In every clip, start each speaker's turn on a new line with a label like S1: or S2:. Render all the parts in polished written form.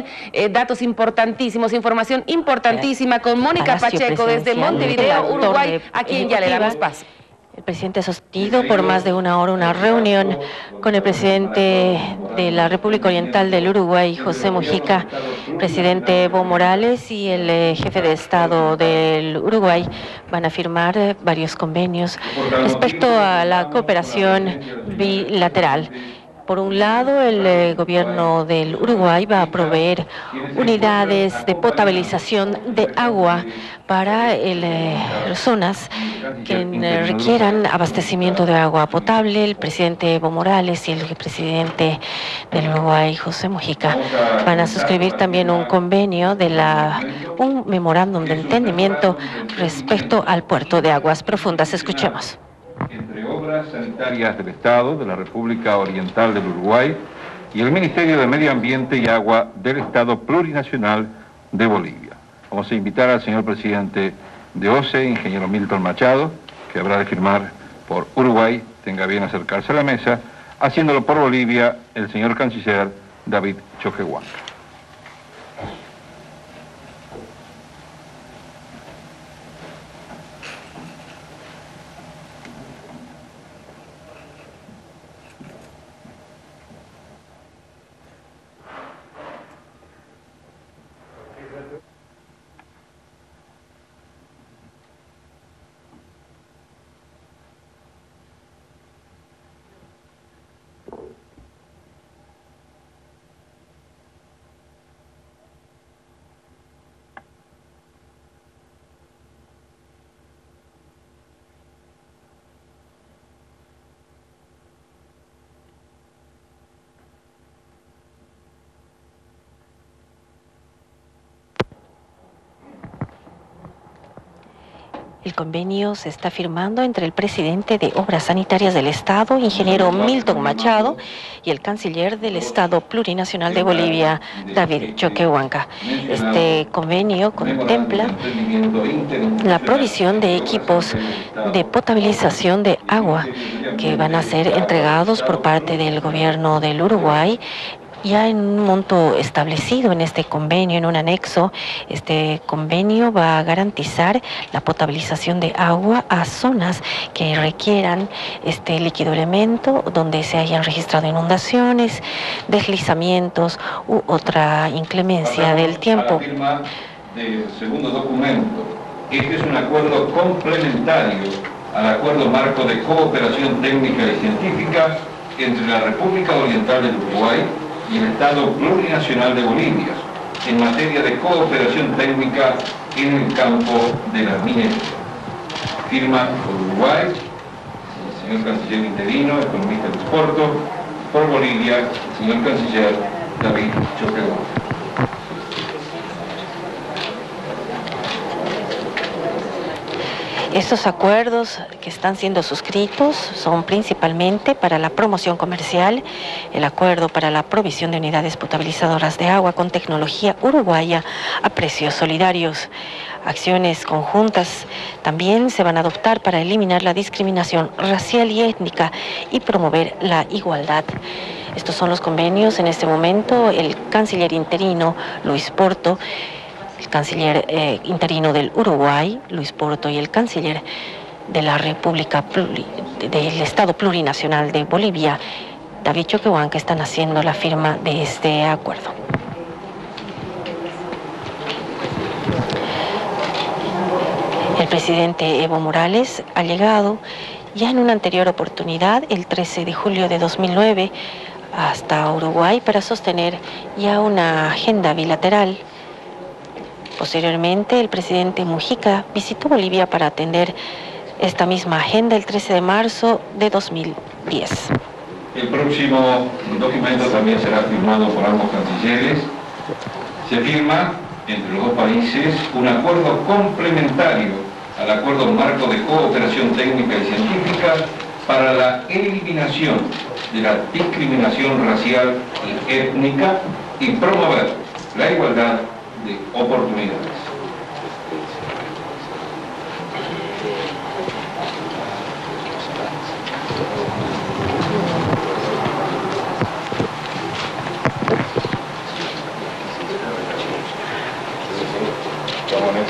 S1: también datos importantísimos, información importantísima con Mónica Pacheco desde Montevideo, Uruguay, a quien ya le damos paso.
S2: El presidente ha sostenido por más de una hora una reunión con el presidente de la República Oriental del Uruguay, José Mujica, presidente Evo Morales y el jefe de Estado del Uruguay. Van a firmar varios convenios respecto a la cooperación bilateral. Por un lado, el gobierno del Uruguay va a proveer unidades de potabilización de agua para zonas que requieran abastecimiento de agua potable. El presidente Evo Morales y el presidente del Uruguay, José Mujica, van a suscribir también un convenio un memorándum de entendimiento respecto al puerto de aguas profundas. Escuchemos.
S3: Entre Obras Sanitarias del Estado de la República Oriental del Uruguay y el Ministerio de Medio Ambiente y Agua del Estado Plurinacional de Bolivia. Vamos a invitar al señor presidente de OCE, ingeniero Milton Machado, que habrá de firmar por Uruguay, tenga bien acercarse a la mesa, haciéndolo por Bolivia el señor canciller David Choquehuanca.
S2: El convenio se está firmando entre el presidente de Obras Sanitarias del Estado, ingeniero Milton Machado, y el canciller del Estado Plurinacional de Bolivia, David Choquehuanca. Este convenio contempla la provisión de equipos de potabilización de agua que van a ser entregados por parte del gobierno del Uruguay, ya en un monto establecido en este convenio, en un anexo. Este convenio va a garantizar la potabilización de agua a zonas que requieran este líquido elemento, donde se hayan registrado inundaciones, deslizamientos u otra inclemencia del tiempo.
S3: La firma del segundo documento. Este es un acuerdo complementario al Acuerdo Marco de Cooperación Técnica y Científica entre la República Oriental del Uruguay y el Estado Plurinacional de Bolivia en materia de cooperación técnica en el campo de la minería. Firma por Uruguay el señor canciller interino, economista del exporto, por Bolivia el señor canciller David Choquehuanca.
S2: Estos acuerdos que están siendo suscritos son principalmente para la promoción comercial, el acuerdo para la provisión de unidades potabilizadoras de agua con tecnología uruguaya a precios solidarios. Acciones conjuntas también se van a adoptar para eliminar la discriminación racial y étnica y promover la igualdad. Estos son los convenios en este momento. El canciller interino, Luis Porto, el canciller interino del Uruguay, Luis Porto, y el canciller de la República del Estado Plurinacional de Bolivia, David Choquehuanca, están haciendo la firma de este acuerdo. El presidente Evo Morales ha llegado ya en una anterior oportunidad, el 13 de julio de 2009, hasta Uruguay para sostener ya una agenda bilateral. Posteriormente, el presidente Mujica visitó Bolivia para atender esta misma agenda el 13 de marzo de 2010.
S3: El próximo documento también será firmado por ambos cancilleres. Se firma entre los dos países un acuerdo complementario al Acuerdo Marco de Cooperación Técnica y Científica para la eliminación de la discriminación racial y étnica y promover la igualdad de oportunidades. Ramones.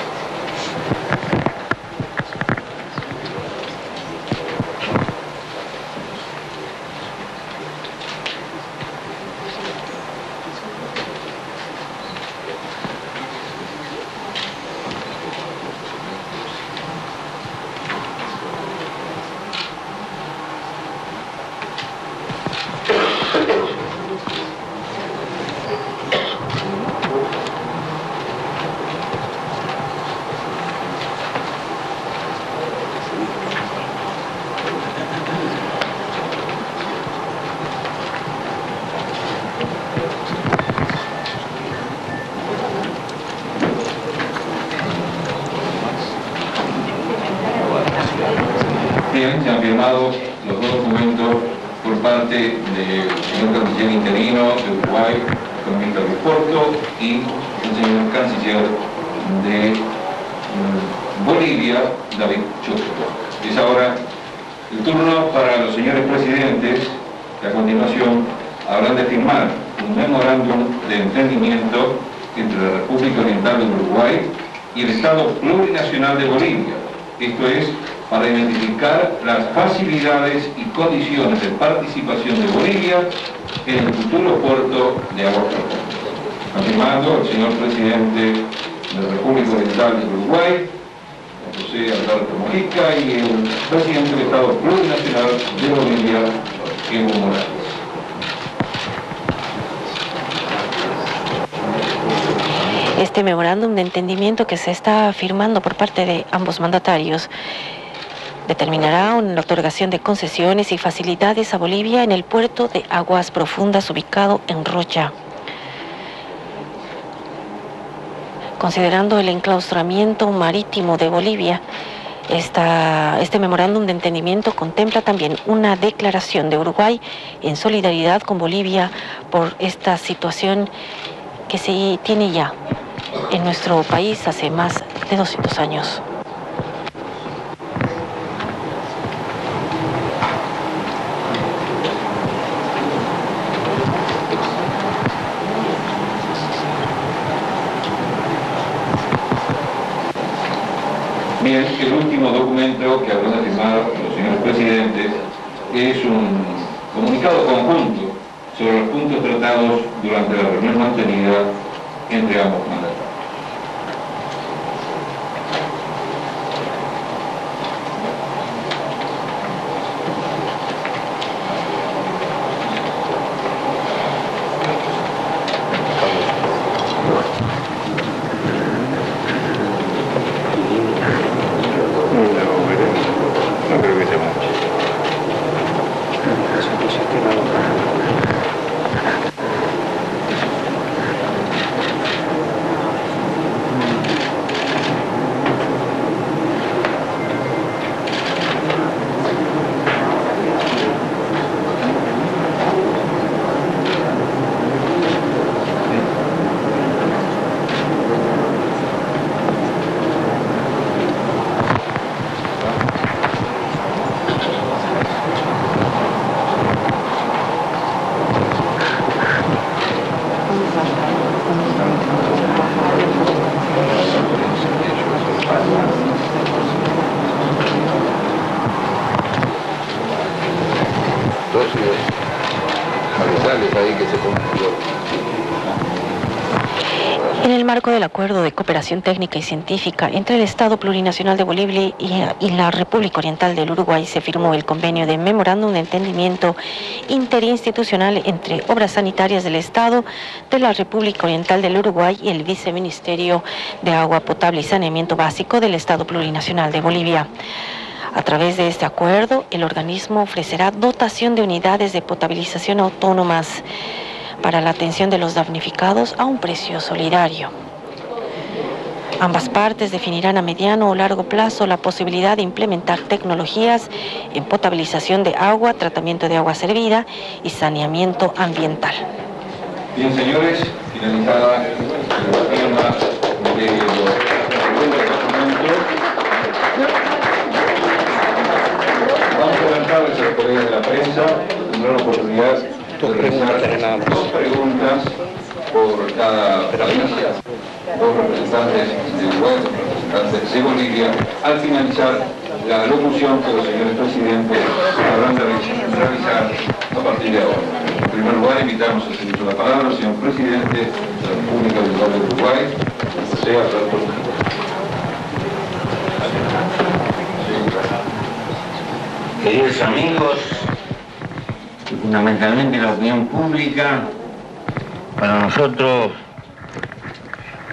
S3: Bien, se han firmado los dos documentos por parte del señor canciller interino de Uruguay, economista de Porto, y el señor canciller de Bolivia, David Chotto. Es ahora el turno para los señores presidentes, que a continuación habrán de firmar un memorándum de entendimiento entre la República Oriental de Uruguay y el Estado Plurinacional de Bolivia. Esto es, para identificar las facilidades y condiciones de participación de Bolivia en el futuro puerto de Aguas Profundas. Afirmando el señor presidente de la República Oriental de Uruguay, José Alberto Mujica, y el presidente del Estado Plurinacional de Bolivia, Evo Morales.
S2: Este memorándum de entendimiento que se está firmando por parte de ambos mandatarios determinará una otorgación de concesiones y facilidades a Bolivia en el puerto de Aguas Profundas ubicado en Rocha. Considerando el enclaustramiento marítimo de Bolivia, este memorándum de entendimiento contempla también una declaración de Uruguay en solidaridad con Bolivia por esta situación que se tiene ya en nuestro país hace más de 200 años.
S3: Bien, el último documento que habrán de firmar los señores presidentes es un comunicado conjunto sobre los puntos tratados durante la reunión mantenida entre ambos mandatarios.
S4: No creo que sea mucho.
S2: En el marco del Acuerdo de Cooperación Técnica y Científica entre el Estado Plurinacional de Bolivia y la República Oriental del Uruguay se firmó el convenio de memorándum de entendimiento interinstitucional entre Obras Sanitarias del Estado de la República Oriental del Uruguay y el Viceministerio de Agua Potable y Saneamiento Básico del Estado Plurinacional de Bolivia. A través de este acuerdo, el organismo ofrecerá dotación de unidades de potabilización autónomas para la atención de los damnificados a un precio solidario. Ambas partes definirán a mediano o largo plazo la posibilidad de implementar tecnologías en potabilización de agua, tratamiento de agua servida y saneamiento ambiental.
S3: Bien, señores, finalizada la firma de los documentos, vamos a levantarles a los colegas de la prensa, tendrán la oportunidad de realizar dos preguntas por cada país. dos representantes de Uruguay, dos representantes de Bolivia, al finalizar la locución que los señores presidentes habrán de realizar a partir de ahora. En primer lugar, invitamos a seguir la palabra al señor presidente de la República Oriental de Uruguay, José Alberto Mujica.
S5: Queridos amigos, y fundamentalmente la opinión pública, para nosotros,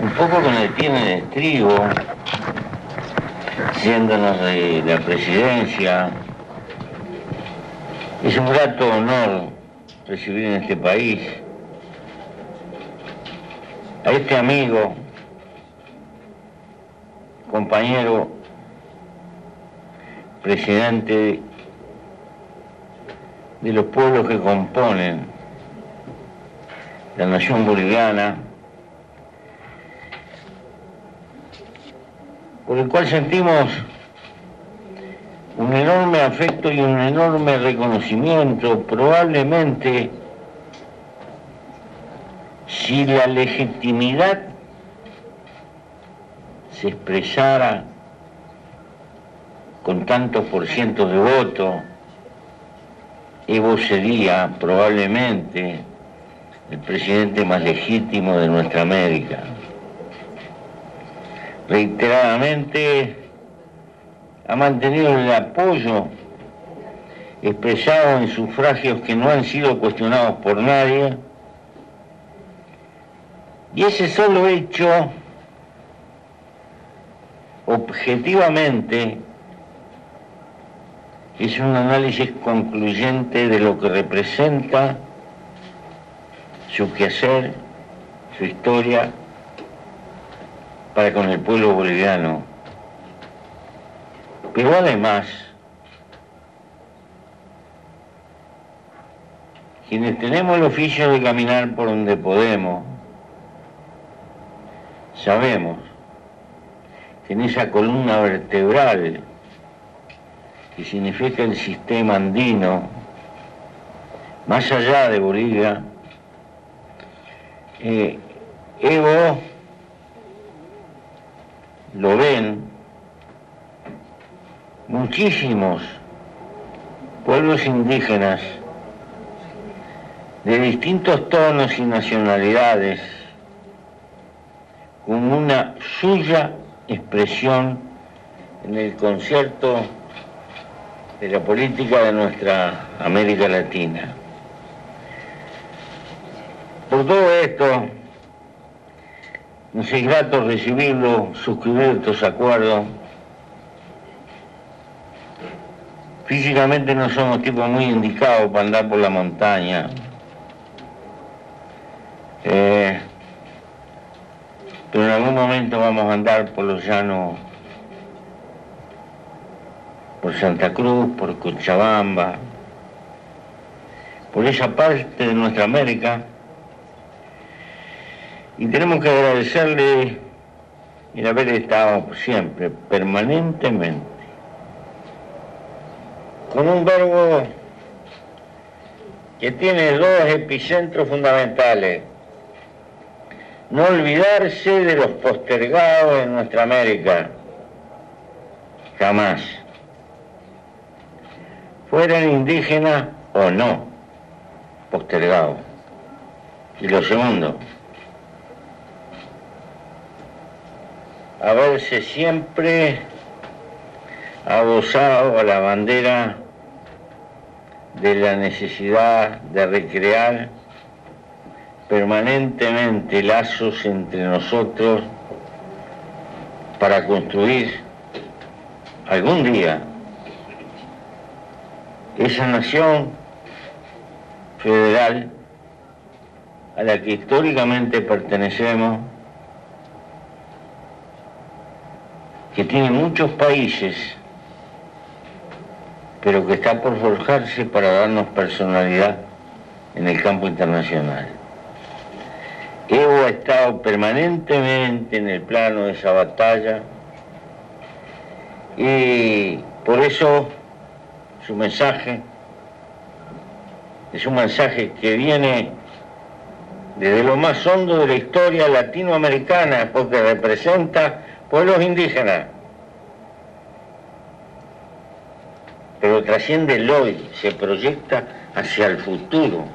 S5: un poco con el pie en el estribo, siéndonos de la presidencia, es un grato honor recibir en este país a este amigo, compañero, presidente de los pueblos que componen la nación boliviana, por el cual sentimos un enorme afecto y un enorme reconocimiento. Probablemente, si la legitimidad se expresara con tantos por cientos de votos, Evo sería probablemente el presidente más legítimo de nuestra América. Reiteradamente ha mantenido el apoyo expresado en sufragios que no han sido cuestionados por nadie, y ese solo hecho objetivamente es un análisis concluyente de lo que representa su quehacer, su historia para con el pueblo boliviano. Pero además, quienes tenemos el oficio de caminar por donde podemos, sabemos que en esa columna vertebral que significa el sistema andino, más allá de Bolivia, Evo lo ven muchísimos pueblos indígenas de distintos tonos y nacionalidades como una suya expresión en el concierto de la política de nuestra América Latina. Por todo esto, nos es grato recibirlo, suscribir estos acuerdos. Físicamente no somos tipos muy indicados para andar por la montaña. Pero en algún momento vamos a andar por los llanos, por Santa Cruz, por Cochabamba, por esa parte de nuestra América, y tenemos que agradecerle el haber estado siempre, permanentemente, con un verbo que tiene dos epicentros fundamentales: no olvidarse de los postergados en nuestra América, jamás, fueran indígenas o no, postergados. Y lo segundo, haberse siempre adosado a la bandera de la necesidad de recrear permanentemente lazos entre nosotros para construir algún día esa nación federal a la que históricamente pertenecemos, que tiene muchos países, pero que está por forjarse para darnos personalidad en el campo internacional. Evo ha estado permanentemente en el plano de esa batalla y por eso su mensaje es un mensaje que viene desde lo más hondo de la historia latinoamericana, porque representa pueblos indígenas. Pero trasciende el hoy, se proyecta hacia el futuro.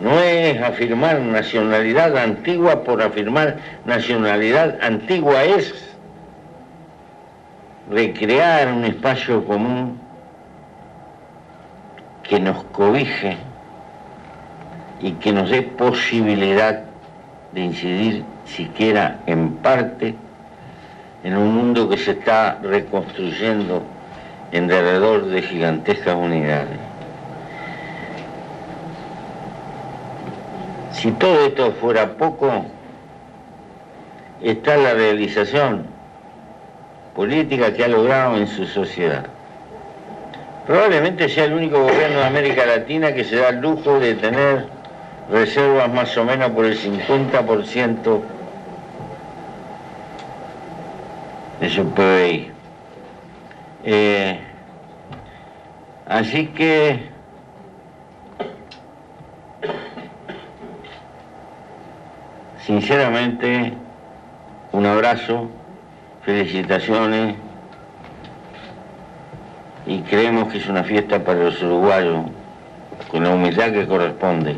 S5: No es afirmar nacionalidad antigua por afirmar nacionalidad antigua, es recrear un espacio común que nos cobije y que nos dé posibilidad de incidir siquiera en parte en un mundo que se está reconstruyendo en derredor de gigantescas unidades. Si todo esto fuera poco, está la realización política que ha logrado en su sociedad. Probablemente sea el único gobierno de América Latina que se da el lujo de tener reservas más o menos por el 50% de su PBI. Así que sinceramente, un abrazo, felicitaciones, y creemos que es una fiesta para los uruguayos, con la humildad que corresponde.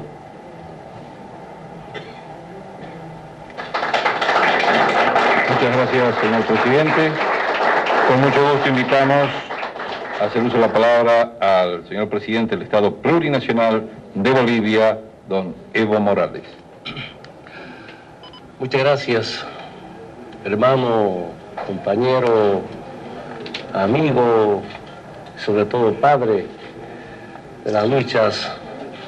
S4: Muchas gracias, señor presidente. Con mucho gusto invitamos a hacer uso de la palabra al señor presidente del Estado Plurinacional de Bolivia, don Evo Morales.
S6: Muchas gracias, hermano, compañero, amigo, sobre todo padre de las luchas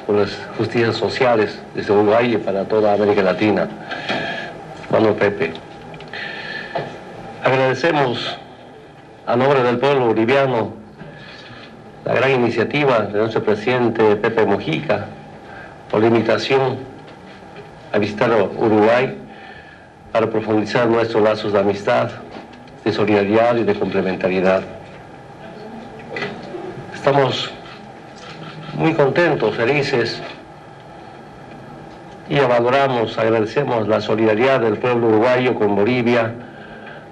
S6: por las justicias sociales desde Uruguay y para toda América Latina, hermano Pepe. Agradecemos a nombre del pueblo boliviano la gran iniciativa de nuestro presidente Pepe Mujica por la invitación a visitar Uruguay para profundizar nuestros lazos de amistad, de solidaridad y de complementariedad. Estamos muy contentos, felices, y valoramos, agradecemos la solidaridad del pueblo uruguayo con Bolivia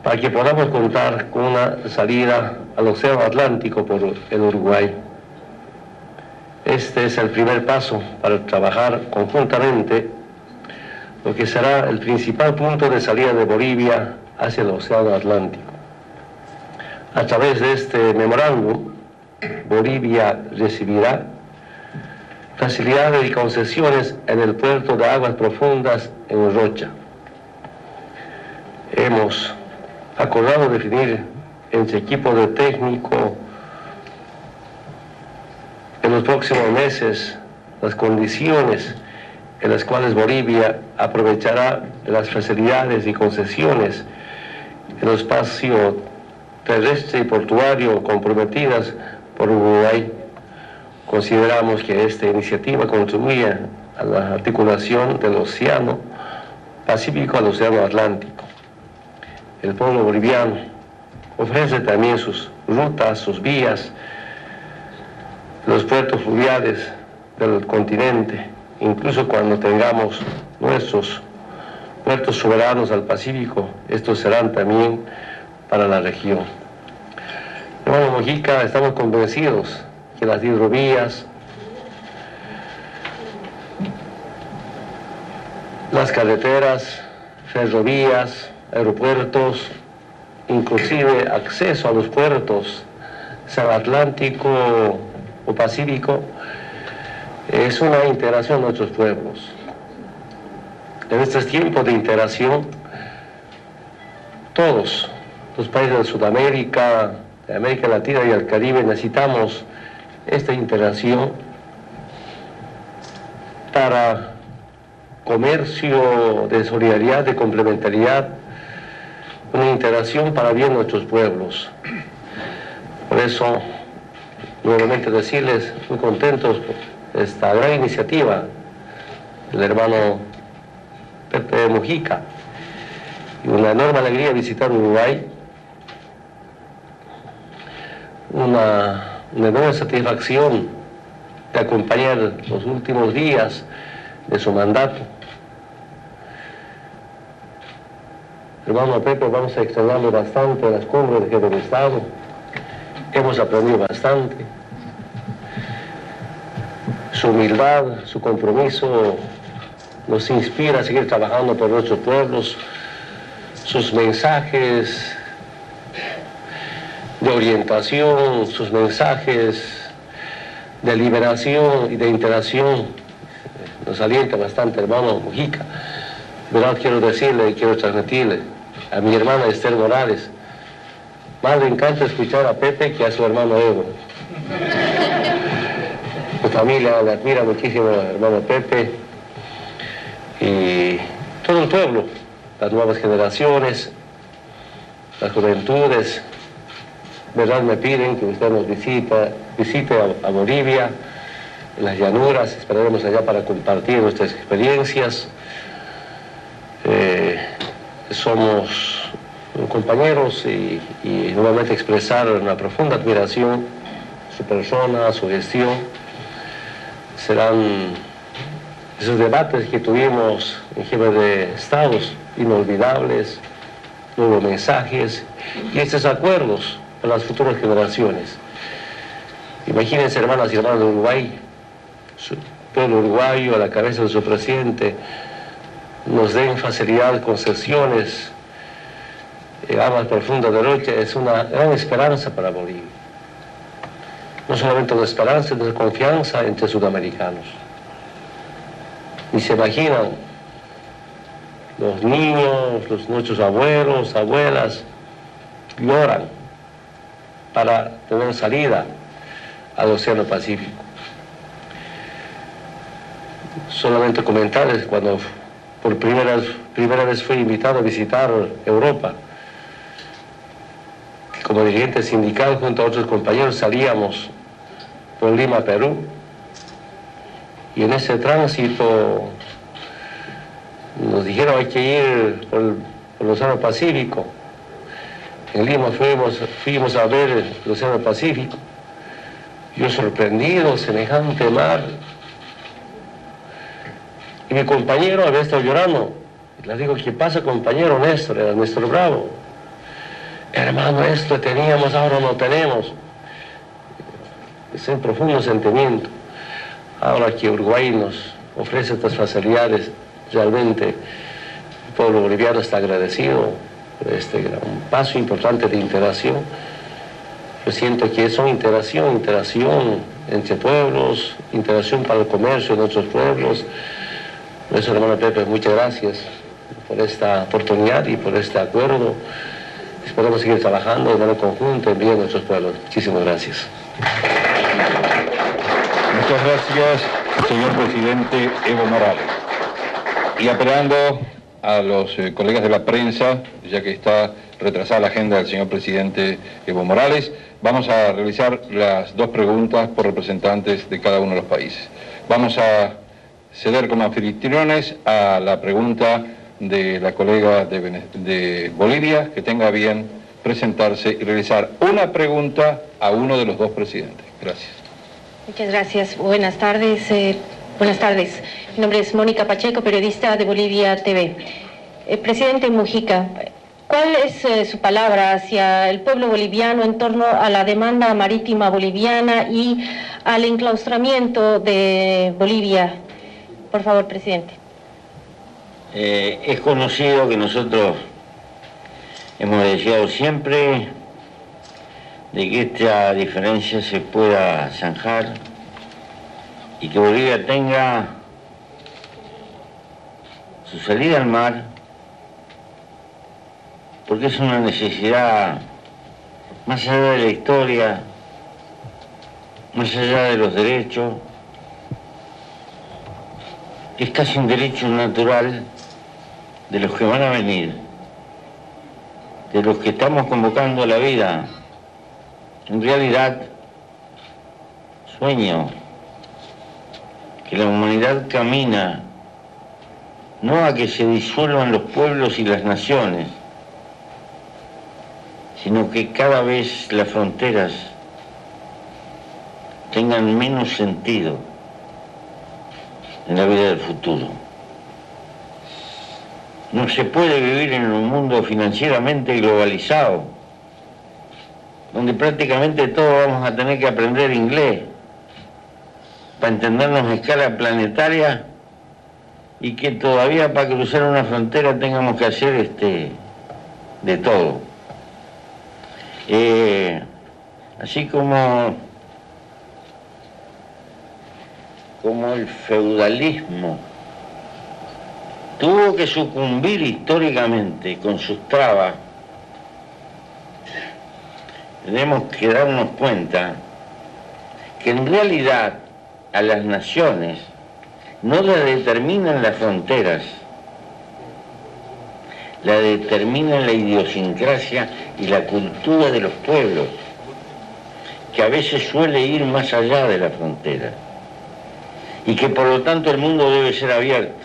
S6: para que podamos contar con una salida al Océano Atlántico por el Uruguay. Este es el primer paso para trabajar conjuntamente lo que será el principal punto de salida de Bolivia hacia el Océano Atlántico. A través de este memorándum, Bolivia recibirá facilidades y concesiones en el puerto de aguas profundas en Rocha. Hemos acordado definir entre equipo de técnico en los próximos meses las condiciones en las cuales Bolivia aprovechará las facilidades y concesiones en el espacio terrestre y portuario comprometidas por Uruguay. Consideramos que esta iniciativa contribuye a la articulación del Océano Pacífico al Océano Atlántico. El pueblo boliviano ofrece también sus rutas, sus vías, los puertos fluviales del continente, incluso cuando tengamos nuestros puertos soberanos al Pacífico, estos serán también para la región. Hermano Mujica, estamos convencidos que las hidrovías, las carreteras, ferrovías, aeropuertos, inclusive acceso a los puertos, sea Atlántico o Pacífico, es una integración de nuestros pueblos. En estos tiempos de integración, todos los países de Sudamérica, de América Latina y el Caribe necesitamos esta integración para comercio de solidaridad, de complementariedad, una integración para bien de nuestros pueblos. Por eso, nuevamente decirles, muy contentos por esta gran iniciativa del hermano Pepe Mujica, y una enorme alegría visitar Uruguay, una enorme satisfacción de acompañar los últimos días de su mandato. Hermano Pepe, vamos a extrañarlo bastante en las cumbres de jefe de Estado. Hemos aprendido bastante. Su humildad, su compromiso nos inspira a seguir trabajando por nuestros pueblos. Sus mensajes de orientación, sus mensajes de liberación y de interacción nos alienta bastante, hermano Mujica. ¿Verdad? Quiero decirle y quiero transmitirle a mi hermana Esther Morales, más le encanta escuchar a Pepe que a su hermano Evo. Mi familia le admira muchísimo al hermano Pepe y todo el pueblo, las nuevas generaciones, las juventudes, ¿verdad? Me piden que usted nos visite a Bolivia, en las llanuras, esperaremos allá para compartir nuestras experiencias. Somos compañeros y nuevamente expresar una profunda admiración a su persona, a su gestión. Serán esos debates que tuvimos en jefe de estados inolvidables, nuevos mensajes y estos acuerdos para las futuras generaciones. Imagínense, hermanas y hermanos de Uruguay, su pueblo uruguayo a la cabeza de su presidente nos den facilidad, concesiones, aguas profundas de noche, es una gran esperanza para Bolivia. No solamente una esperanza, sino una confianza entre sudamericanos. Y se imaginan los niños, nuestros abuelos, abuelas, lloran para tener salida al Océano Pacífico. Solamente comentarles, cuando por primera vez fui invitado a visitar Europa, como dirigente sindical junto a otros compañeros salíamos por Lima, Perú, y en ese tránsito nos dijeron hay que ir por el Océano Pacífico. En Lima fuimos a ver el Océano Pacífico. Yo sorprendido, semejante mar. Y mi compañero había estado llorando. Le digo, ¿qué pasa, compañero Néstor? Era Néstor Bravo. Hermano, esto teníamos, ahora no tenemos. Es un profundo sentimiento. Ahora que Uruguay nos ofrece estas facilidades, realmente el pueblo boliviano está agradecido por este gran paso importante de interacción. Yo siento que es una interacción entre pueblos, interacción para el comercio de nuestros pueblos. Por eso, hermano Pepe, muchas gracias por esta oportunidad y por este acuerdo. Esperamos seguir trabajando de manera conjunta en bien de nuestros pueblos. Muchísimas gracias.
S4: Muchas gracias, señor presidente Evo Morales. Y apelando a los colegas de la prensa, ya que está retrasada la agenda del señor presidente Evo Morales, vamos a realizar las dos preguntas por representantes de cada uno de los países. Vamos a ceder como anfitriones a la pregunta de la colega de Bolivia, que tenga bien presentarse y realizar una pregunta a uno de los dos presidentes. Gracias.
S2: Muchas gracias. Buenas tardes. Mi nombre es Mónica Pacheco, periodista de Bolivia TV. Presidente Mujica, ¿cuál es su palabra hacia el pueblo boliviano en torno a la demanda marítima boliviana y al enclaustramiento de Bolivia? Por favor, presidente.
S5: Es conocido que nosotros hemos deseado siempre de que esta diferencia se pueda zanjar y que Bolivia tenga su salida al mar, porque es una necesidad más allá de la historia, más allá de los derechos, es casi un derecho natural de los que van a venir, de los que estamos convocando a la vida. En realidad, sueño que la humanidad camina no a que se disuelvan los pueblos y las naciones, sino que cada vez las fronteras tengan menos sentido. en la vida del futuro. No se puede vivir en un mundo financieramente globalizado, donde prácticamente todos vamos a tener que aprender inglés para entendernos a escala planetaria y que todavía para cruzar una frontera tengamos que hacer de todo. Así como el feudalismo tuvo que sucumbir históricamente con sus trabas, tenemos que darnos cuenta que en realidad a las naciones no las determinan las fronteras, la determinan la idiosincrasia y la cultura de los pueblos, que a veces suele ir más allá de la frontera, y que por lo tanto el mundo debe ser abierto.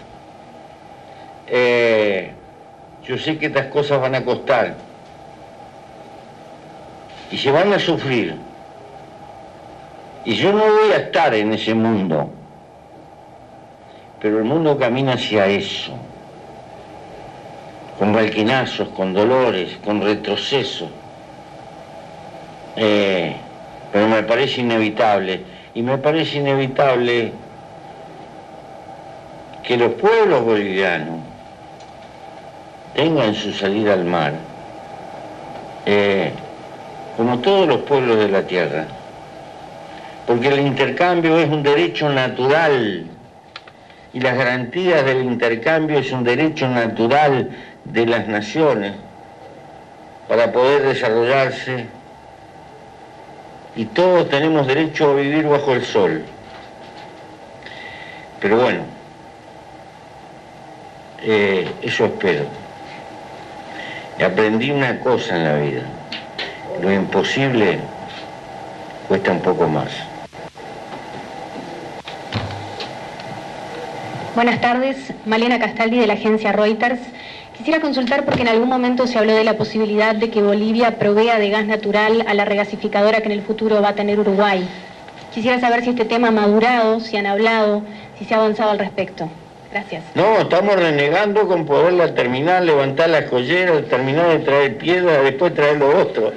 S5: Yo sé que estas cosas van a costar, y se van a sufrir, y yo no voy a estar en ese mundo, pero el mundo camina hacia eso, con balquinazos, con dolores, con retrocesos. Pero me parece inevitable, y me parece inevitable que los pueblos bolivianos tengan su salida al mar, como todos los pueblos de la tierra, porque el intercambio es un derecho natural, y las garantías del intercambio es un derecho natural de las naciones para poder desarrollarse, y todos tenemos derecho a vivir bajo el sol. Pero bueno, eso espero. Y aprendí una cosa en la vida: lo imposible cuesta un poco más.
S7: Buenas tardes, Malena Castaldi de la agencia Reuters. Quisiera consultar porque en algún momento se habló de la posibilidad de que Bolivia provea de gas natural a la regasificadora que en el futuro va a tener Uruguay. Quisiera saber si este tema ha madurado, si han hablado, si se ha avanzado al respecto. Gracias.
S5: No, estamos renegando con poderla terminar, levantar las colleras, terminar de traer piedra, después traer lo otro.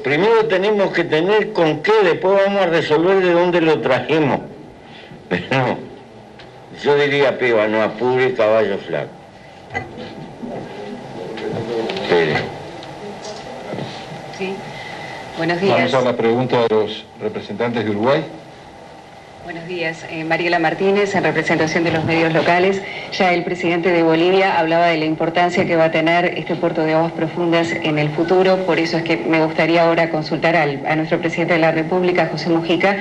S5: Primero tenemos que tener con qué, después vamos a resolver de dónde lo trajemos. Pero yo diría, Peba, no apure, caballo flaco. Espere.
S8: Sí. Buenos días.
S4: Vamos a la pregunta de los representantes de Uruguay.
S8: Buenos días. Mariela Martínez, en representación de los medios locales. Ya el presidente de Bolivia hablaba de la importancia que va a tener este puerto de aguas profundas en el futuro. Por eso es que me gustaría ahora consultar a nuestro presidente de la República, José Mujica,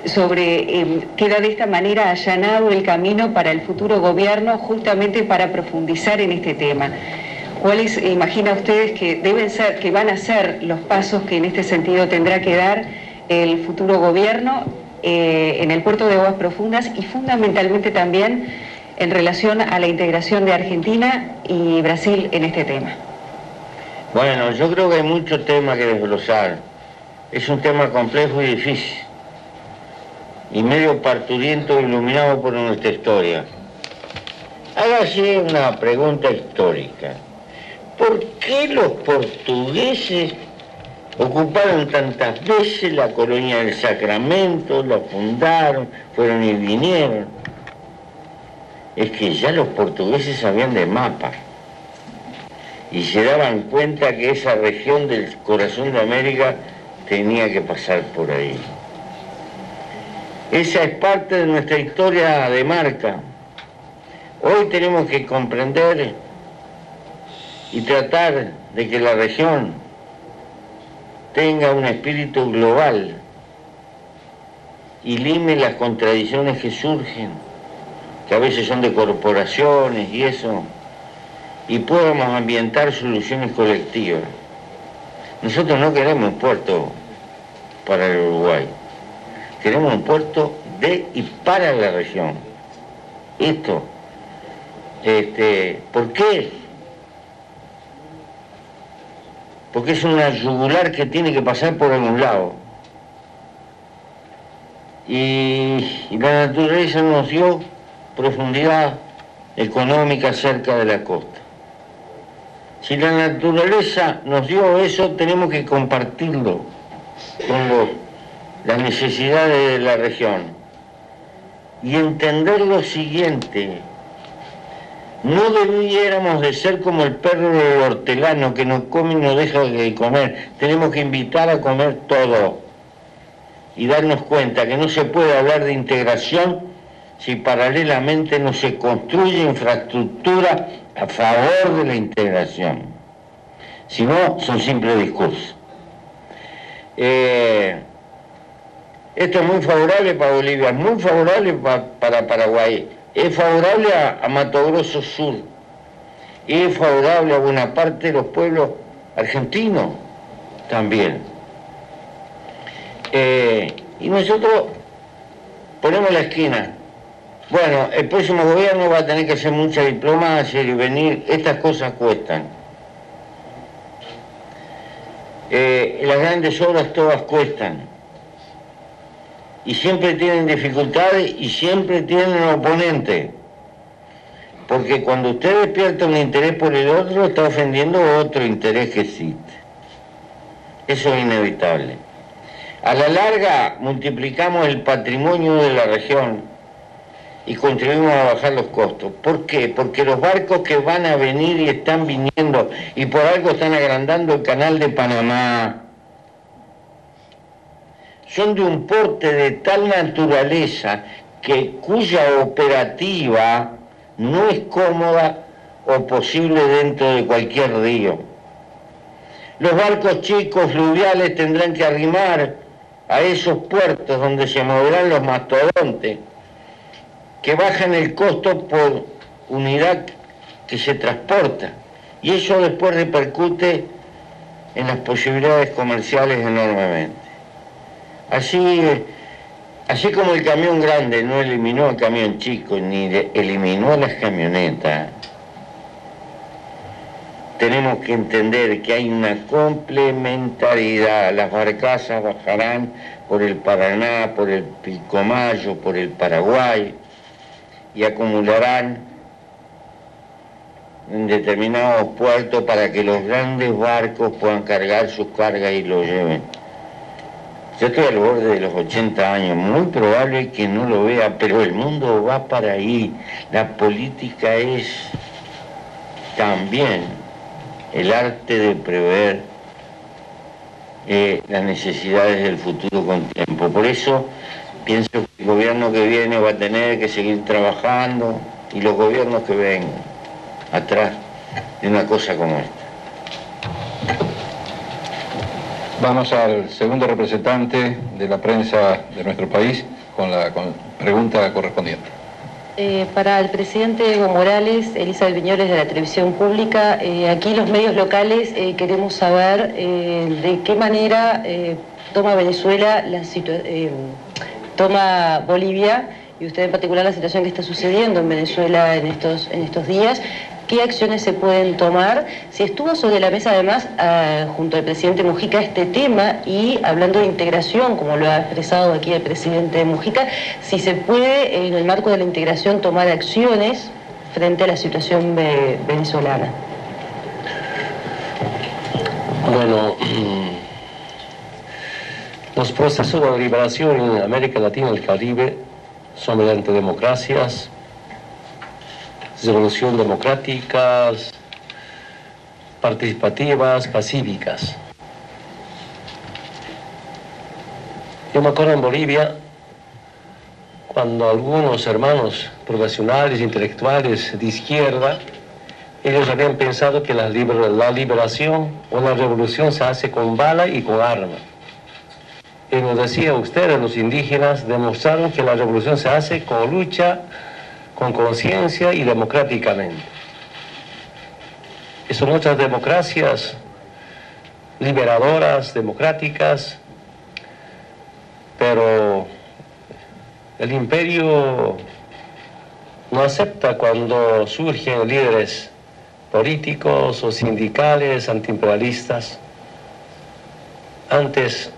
S8: sobre queda de esta manera allanado el camino para el futuro gobierno justamente para profundizar en este tema. ¿Cuáles imagina ustedes que van a ser los pasos que en este sentido tendrá que dar el futuro gobierno en el puerto de aguas profundas y fundamentalmente también en relación a la integración de Argentina y Brasil en este tema?
S5: Bueno, yo creo que hay muchos temas que desglosar. Es un tema complejo y difícil, y medio parturiento iluminado por nuestra historia. Hágase una pregunta histórica. ¿Por qué los portugueses ocuparon tantas veces la colonia del Sacramento, la fundaron, fueron y vinieron? Es que ya los portugueses sabían de mapas y se daban cuenta que esa región del corazón de América tenía que pasar por ahí. Esa es parte de nuestra historia de marca. Hoy tenemos que comprender y tratar de que la región tenga un espíritu global y lime las contradicciones que surgen, que a veces son de corporaciones y eso, y podamos ambientar soluciones colectivas. Nosotros no queremos un puerto para el Uruguay. Queremos un puerto de y para la región. Esto, ¿por qué? Porque es una yugular que tiene que pasar por algún lado. y la naturaleza nos dio profundidad económica cerca de la costa. Si la naturaleza nos dio eso, tenemos que compartirlo con las necesidades de la región y entender lo siguiente: no debiéramos de ser como el perro del hortelano que no come y no deja de comer. Tenemos que invitar a comer todo y darnos cuenta que no se puede hablar de integración si paralelamente no se construye infraestructura a favor de la integración. Si no, son simples discursos. Esto es muy favorable para Bolivia, es muy favorable para Paraguay, es favorable a Mato Grosso Sur, es favorable a buena parte de los pueblos argentinos también. Y nosotros ponemos la esquina. Bueno, el próximo gobierno va a tener que hacer mucha diplomacia y venir, estas cosas cuestan. Las grandes obras todas cuestan. Y siempre tienen dificultades y siempre tienen oponentes. Porque cuando usted despierta un interés por el otro, está ofendiendo otro interés que existe. Eso es inevitable. A la larga multiplicamos el patrimonio de la región y contribuimos a bajar los costos. ¿Por qué? Porque los barcos que van a venir y están viniendo y por algo están agrandando el canal de Panamá son de un porte de tal naturaleza cuya operativa no es cómoda o posible dentro de cualquier río. Los barcos chicos fluviales tendrán que arrimar a esos puertos donde se moverán los mastodontes, que bajan el costo por unidad que se transporta, y eso después repercute en las posibilidades comerciales enormemente. Así como el camión grande no eliminó al camión chico ni eliminó a las camionetas, tenemos que entender que hay una complementariedad. Las barcazas bajarán por el Paraná, por el Pilcomayo, por el Paraguay, y acumularán en determinados puertos para que los grandes barcos puedan cargar sus cargas y lo lleven. Yo estoy al borde de los 80 años, muy probable que no lo vea, pero el mundo va para ahí. La política es también el arte de prever las necesidades del futuro con tiempo. Por eso pienso que el gobierno que viene va a tener que seguir trabajando y los gobiernos que vengan atrás de una cosa como esta.
S4: Vamos al segundo representante de la prensa de nuestro país con la pregunta correspondiente.
S2: Para el presidente Evo Morales, Elizabeth Viñoles de la televisión pública, aquí los medios locales queremos saber de qué manera toma Venezuela, toma Bolivia y usted en particular la situación que está sucediendo en Venezuela en estos días. ¿Qué acciones se pueden tomar? Si estuvo sobre la mesa además junto al presidente Mujica este tema y hablando de integración, como lo ha expresado aquí el presidente Mujica, si se puede en el marco de la integración tomar acciones frente a la situación venezolana.
S6: Bueno, los procesos de liberación en América Latina y el Caribe son mediante democracias, revolución democráticas, participativas, pacíficas. Yo me acuerdo en Bolivia, cuando algunos hermanos profesionales, intelectuales de izquierda, ellos habían pensado que la liberación o la revolución se hace con bala y con arma. Y nos decía ustedes, los indígenas, demostraron que la revolución se hace con lucha, con conciencia y democráticamente. Y son otras democracias liberadoras, democráticas, pero el imperio no acepta cuando surgen líderes políticos o sindicales antiimperialistas. Antes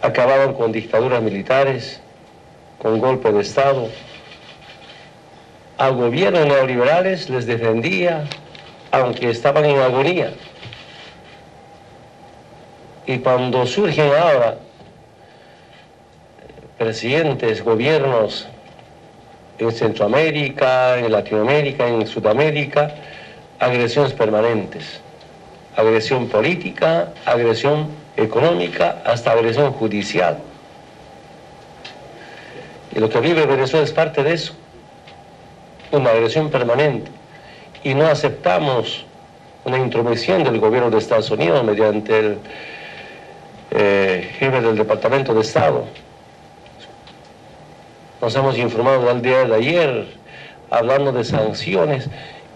S6: acababan con dictaduras militares con golpe de Estado. Al gobierno neoliberales les defendía, aunque estaban en agonía. Y cuando surgen ahora presidentes, gobiernos en Centroamérica, en Latinoamérica, en Sudamérica, agresiones permanentes. Agresión política, agresión económica, hasta agresión judicial. Y lo que vive Venezuela es parte de eso, una agresión permanente. Y no aceptamos una intromisión del gobierno de Estados Unidos mediante el jefe del Departamento de Estado. Nos hemos informado al día de ayer, hablando de sanciones.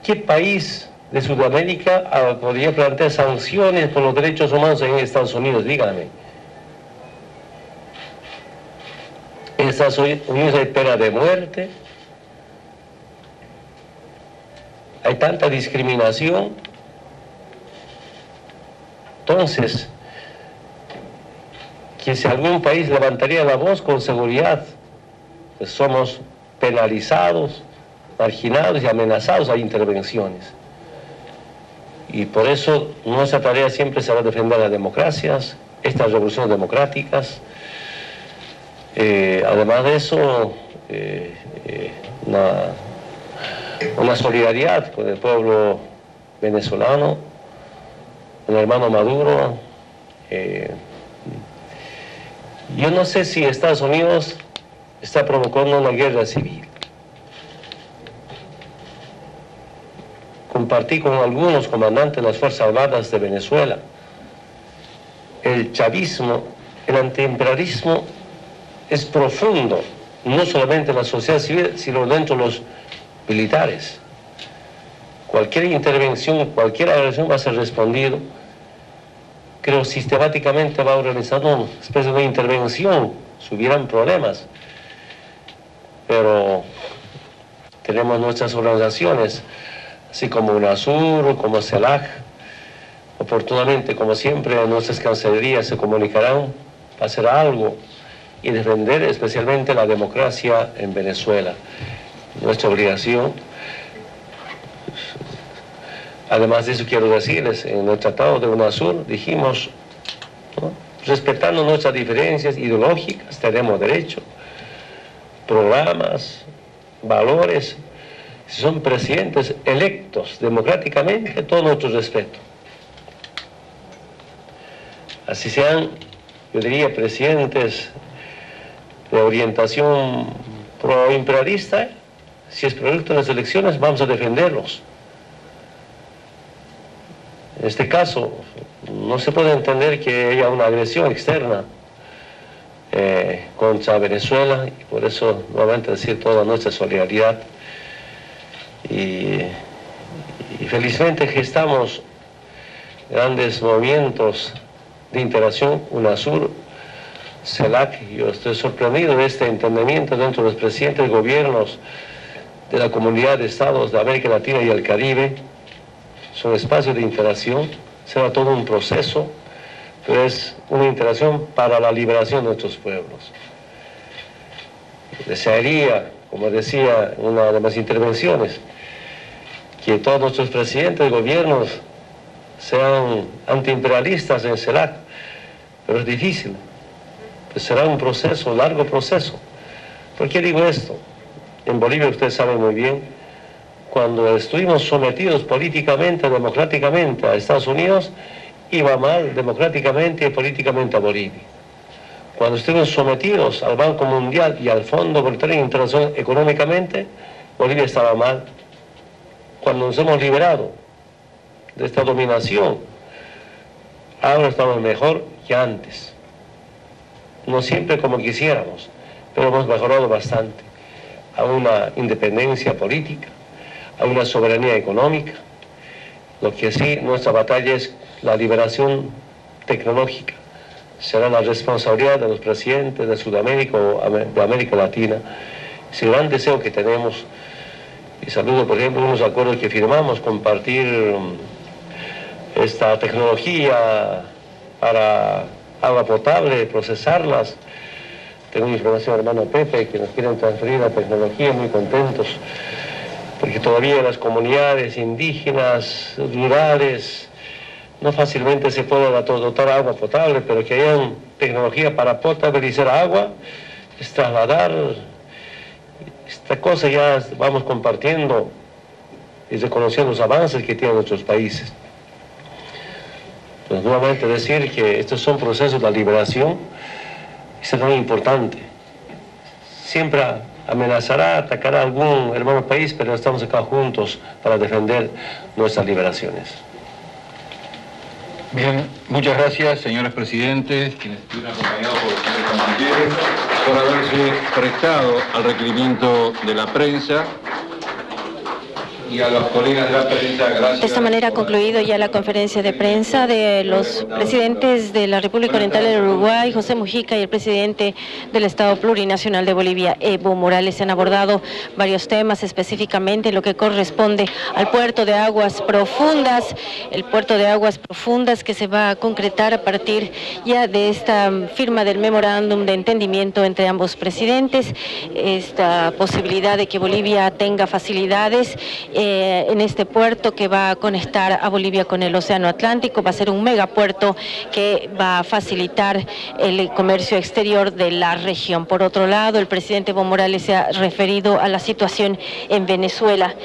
S6: ¿Qué país de Sudamérica podría plantear sanciones por los derechos humanos en Estados Unidos? Díganme. En Estados Unidos hay pena de muerte, hay tanta discriminación. Entonces, que si algún país levantaría la voz, con seguridad, pues somos penalizados, marginados y amenazados a intervenciones. Y por eso nuestra tarea siempre será defender las democracias, estas revoluciones democráticas. Además de eso, una solidaridad con el pueblo venezolano, con el hermano Maduro. Yo no sé si Estados Unidos está provocando una guerra civil. Compartí con algunos comandantes de las Fuerzas Armadas de Venezuela. El chavismo, el antiimperialismo es profundo, no solamente en la sociedad civil, sino dentro de los militares. Cualquier intervención, cualquier agresión va a ser respondido. Creo sistemáticamente va organizando una especie de intervención, si hubieran problemas. Pero tenemos nuestras organizaciones, así como UNASUR, como CELAC. Oportunamente, como siempre, nuestras cancillerías se comunicarán para hacer algo y defender especialmente la democracia en Venezuela. Nuestra obligación. Además de eso, quiero decirles, en el Tratado de UNASUR dijimos, ¿no?, respetando nuestras diferencias ideológicas, tenemos derecho, programas, valores. Si son presidentes electos democráticamente, todo nuestro respeto. Así sean, yo diría, presidentes de orientación proimperialista, si es producto de las elecciones, vamos a defenderlos. En este caso, no se puede entender que haya una agresión externa contra Venezuela, y por eso nuevamente decir toda nuestra solidaridad. Y felizmente gestamos grandes movimientos de interacción, UNASUR, CELAC. Yo estoy sorprendido de este entendimiento dentro de los presidentes de gobiernos de la Comunidad de Estados de América Latina y el Caribe. Son espacios de interacción, será todo un proceso, pero es una interacción para la liberación de nuestros pueblos. Desearía, como decía en una de las intervenciones, que todos nuestros presidentes de gobiernos sean antiimperialistas en CELAC, pero es difícil. Pues será un proceso, largo proceso. ¿Por qué digo esto? En Bolivia, ustedes saben muy bien, cuando estuvimos sometidos políticamente, democráticamente a Estados Unidos, iba mal democráticamente y políticamente a Bolivia. Cuando estuvimos sometidos al Banco Mundial y al Fondo Monetario Internacional económicamente, Bolivia estaba mal. Cuando nos hemos liberado de esta dominación, ahora estamos mejor que antes. No siempre como quisiéramos, pero hemos mejorado bastante a una independencia política, a una soberanía económica. Lo que sí, nuestra batalla es la liberación tecnológica. Será la responsabilidad de los presidentes de Sudamérica o de América Latina. Es el gran deseo que tenemos. Y saludo, por ejemplo, unos acuerdos que firmamos, compartir esta tecnología para agua potable, procesarlas, tengo información, hermano Pepe, que nos quieren transferir la tecnología, muy contentos, porque todavía las comunidades indígenas, rurales, no fácilmente se puede dotar agua potable, pero que haya tecnología para potabilizar agua, es trasladar. Esta cosa ya vamos compartiendo y reconociendo los avances que tienen nuestros países. Pues nuevamente decir que estos son procesos de liberación, es muy importante. Siempre amenazará, atacará a algún hermano país, pero estamos acá juntos para defender nuestras liberaciones.
S4: Bien, muchas gracias, señores presidentes, quienes estuvieron acompañados por los señores cancilleres, por haberse prestado al requerimiento de la prensa. Y a los colegas de la prensa, gracias.
S2: De esta manera ha concluido ya la conferencia de prensa de los presidentes de la República Oriental del Uruguay, José Mujica, y el presidente del Estado Plurinacional de Bolivia, Evo Morales. Se han abordado varios temas, específicamente lo que corresponde al puerto de aguas profundas, el puerto de aguas profundas que se va a concretar a partir ya de esta firma del memorándum de entendimiento entre ambos presidentes, esta posibilidad de que Bolivia tenga facilidades en este puerto que va a conectar a Bolivia con el Océano Atlántico. Va a ser un megapuerto que va a facilitar el comercio exterior de la región. Por otro lado, el presidente Evo Morales se ha referido a la situación en Venezuela.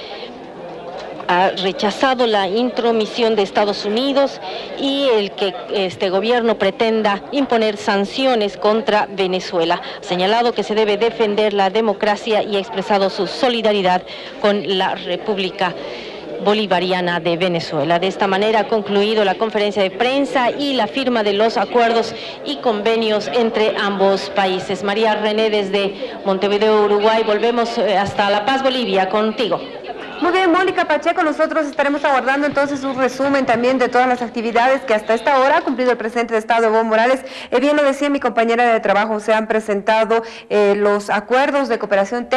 S2: Ha rechazado la intromisión de Estados Unidos y el que este gobierno pretenda imponer sanciones contra Venezuela. Ha señalado que se debe defender la democracia y ha expresado su solidaridad con la República Bolivariana de Venezuela. De esta manera ha concluido la conferencia de prensa y la firma de los acuerdos y convenios entre ambos países. María René, desde Montevideo, Uruguay. Volvemos hasta La Paz, Bolivia, contigo.
S1: Muy bien, Mónica Pacheco, nosotros estaremos aguardando entonces un resumen también de todas las actividades que hasta esta hora ha cumplido el presidente de Estado, Evo Morales. Bien lo decía mi compañera de trabajo, se han presentado los acuerdos de cooperación técnica